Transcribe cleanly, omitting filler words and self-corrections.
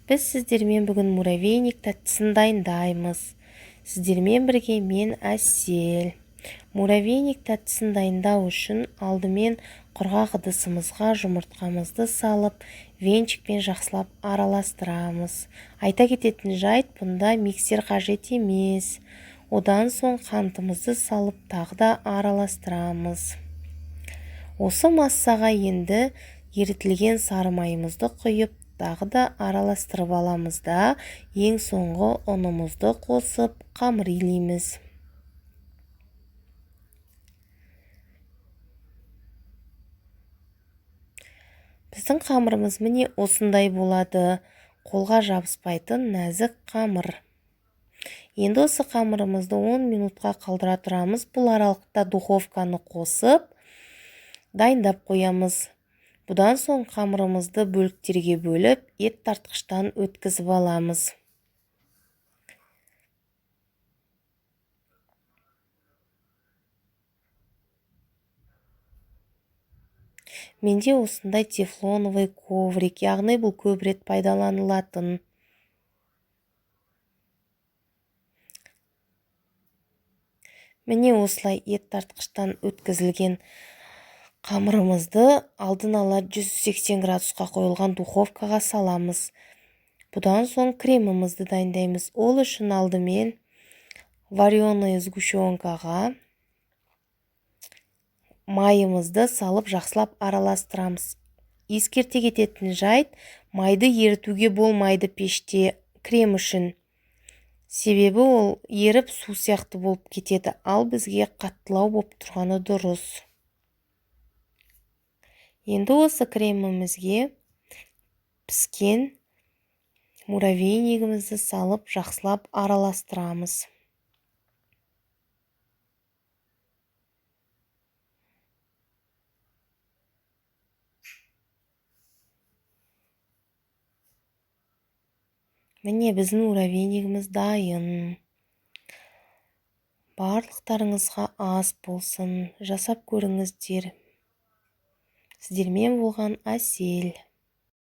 Біз сіздермен бүгін муравейник тәттісін дайындаймыз. Сіздермен бірге мен Әсел. Муравейник тәттісін дайындау үшін алдымен құрғақ ыдысымызға жұмыртқамызды салып, венчикпен жақсылап араластырамыз. Айта кететін жайт, бұнда миксер қажет емес. Одан соң қантымызды салып, тағы да араластырамыз. Осы массаға енді ерітілген сары майымызды құйып, тағы да араластырып аламыз да, ең соңғы ұнымызды қосып, қамыр илейміз. Біздің қамырымыз міне осындай болады, қолға жабыспайтын нәзік қамыр. Енді осы қамырымызды 10 минутқа қалдыра тұрамыз. Бұл аралықта духовканы қосып, дайындап қоямыз. Бұдан соң қамырымызды бөліктерге бөліп, ет тартқыштан өткізіп аламыз. Менде осындай тефлоновый коврик, яғни бұл көп рет пайдаланылатын. Міне осылай ет тартқыштан өткізілген қамырымызды алдын ала 180 градусқа қойылған духовкаға саламыз. Бұдан соң кремімізді дайындаймыз. Ол үшін алдымен вареная сгущенкаға майымызды салып жақсылап араластырамыз. Ескерте кететін жайт, майды ерітуге болмайды пеште крем үшін. Себебі ол еріп су сияқты болып кетеді, ал бізге қаттылау болып тұрғаны дұрыс. Енді осы кремімізге піскен муравейнигімізді салып жақсылап араластырамыз. Міне біздің муравейнигіміз дайын. Барлықтарыңызға ас болсын, жасап көріңіздер. Сіздермен болған Әсел.